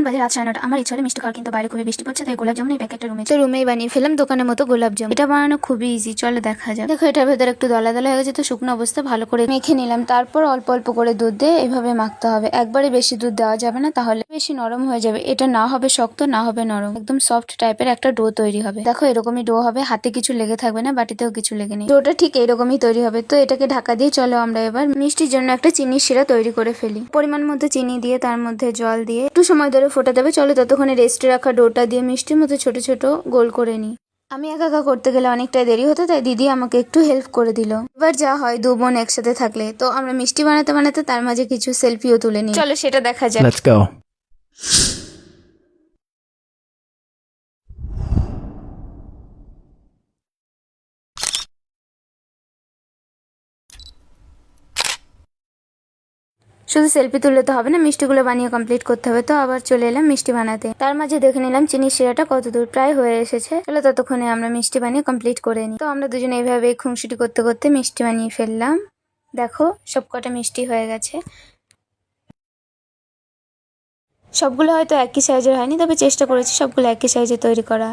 বাজে রাত 9:30। আমার ইচ্ছা হলো মিষ্টি খাওয়ার, কিন্তু বাইরে খুবই বৃষ্টি পড়ছে, তাই গোলাপ জামুন এই প্যাকেটটা রুমেই বানিয়ে ফেলাম দোকানের মতো গোলাপ জামুন। এটা বানানো খুবই ইজি, চলো দেখা যাক। দেখো এটার ভেতরে একটু দলা দলা হয়ে গেছে, তো শুকনো অবস্থা ভালো করে মেখে নিলাম। তারপর অল্প অল্প করে দুধ দিয়ে এভাবে মাখতে হবে। একবারে বেশি দুধ দেওয়া যাবে না, তাহলে বেশি নরম হয়ে যাবে। এটা না হবে শক্ত, না হবে নরম, একদম সফট টাইপের একটা ডো তৈরি হবে। দেখো এরকমই ডো হবে, হাতে কিছু লেগে থাকবে না, বাটিতেও কিছু লেগে নেই। ডোটা ঠিক এরকমই তৈরি হবে। তো এটাকে ঢাকা দিয়ে চলো আমরা এবার মিষ্টির জন্য একটা চিনির শিরা তৈরি করে ফেলি। পরিমাণ মতো চিনি দিয়ে তার মধ্যে জল দিয়ে একটু সময় ধরে ফোটা দেবে। চলো ততক্ষণে রেস্টে রাখা ডোটা দিয়ে মিষ্টির মতো ছোট ছোট গোল করে নিই। আমি একা একা করতে গেলে অনেকটাই দেরি হতো, তাই দিদি আমাকে একটু হেল্প করে দিল। এবার যা হয়, দু বোন একসাথে থাকলে তো আমরা মিষ্টি বানাতে বানাতে তার মাঝে কিছু সেলফিও তুলে নিই। চলো সেটা দেখা যাক। Let's go. শুধু সেলফি তুললে তো হবে না, মিষ্টিগুলো বানিয়ে কমপ্লিট করতে হবে। তো আবার চলে এলাম মিষ্টি বানাতে। তার মাঝে দেখে নিলাম চিনির শিরাটা কত দূর প্রায় হয়ে এসেছে। চলো ততক্ষণে আমরা মিষ্টি বানিয়ে কমপ্লিট করে নিই। তো আমরা দুজনে এইভাবে খুনসুটি করতে করতে মিষ্টি বানিয়ে ফেললাম। দেখো সবকটা মিষ্টি হয়ে গেছে। সবগুলো হয়তো একই সাইজের হয়নি, তবে চেষ্টা করেছি সবগুলো একই সাইজে তৈরি করা।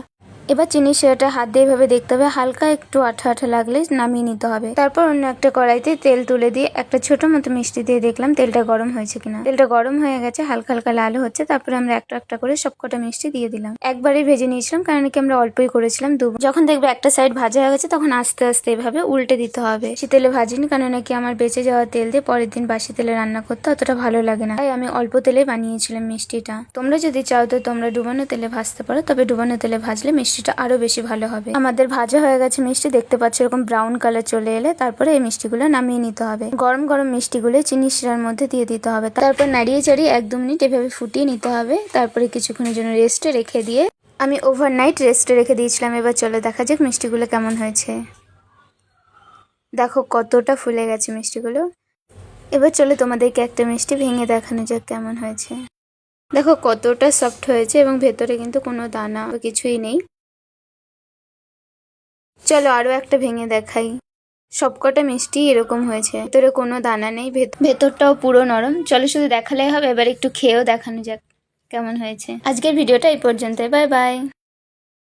এবার চিনির শিরাটা হাত দিয়ে এভাবে দেখতে হবে, হালকা একটু আঠা আঠা লাগলে নামিয়ে নিতে হবে। তারপর অন্য একটা কড়াইতে তেল তুলে দিয়ে একটা ছোট মতো মিষ্টি দিয়ে দেখলাম তেলটা গরম হয়েছে কিনা। তেলটা গরম হয়ে গেছে, হালকা হালকা লাল হচ্ছে। তারপরে আমরা একটা একটা করে সবকটা মিষ্টি দিয়ে দিলাম। একবারেই ভেজে নিয়েছিলাম, কারণ কি আমরা অল্পই করেছিলাম। যখন দেখবে একটা সাইড ভাজা হয়ে গেছে, তখন আস্তে আস্তে এভাবে উল্টে দিতে হবে। বেশি তেলে ভাজিনি, কারণ নাকি আমার বেঁচে যাওয়া তেল দিয়ে পরের দিন বাসি তেলে রান্না করতে অতটা ভালো লাগে না, তাই আমি অল্প তেলে বানিয়েছিলাম মিষ্টিটা। তোমরা যদি চাও তো তোমরা ডুবানো তেলে ভাজতে পারো, তবে ডুবানো তেলে ভাজলে মিষ্টিটা আরো বেশি ভালো হবে। আমাদের ভাজা হয়ে গেছে মিষ্টি, দেখতে পাচ্ছ এরকম ব্রাউন কালার চলে এলে তারপরে এই মিষ্টিগুলো নামিয়ে নিতে হবে। গরম গরম মিষ্টিগুলো চিনির শিরার মধ্যে দিয়ে দিতে হবে। তারপর নাড়িয়ে চাড়িয়ে 1-2 মিনিট এভাবে ফুটিয়ে নিতে হবে। তারপরে কিছুক্ষণের জন্য রেস্টে রেখে দিয়ে, আমি ওভারনাইট রেস্টে রেখে দিয়েছিলাম। এবার চলো দেখা যাক মিষ্টিগুলো কেমন হয়েছে। দেখো কতটা ফুলে গেছে মিষ্টিগুলো। এবার চলো তোমাদেরকে একটা মিষ্টি ভেঙে দেখানো যাক কেমন হয়েছে। দেখো কতটা সফট হয়েছে এবং ভেতরে কিন্তু কোনো দানা বা কিছুই নেই। চলো আরো একটা ভেঙে দেখাই। সবকটা মিষ্টি এরকম হয়েছে, ভেতরে কোনো দানা নেই, ভেতরটাও পুরো নরম। চলো শুধু দেখালেই হবে, এবার একটু খেয়েও দেখানো যাক কেমন হয়েছে। আজকের ভিডিওটা এই পর্যন্ত, বাই বাই।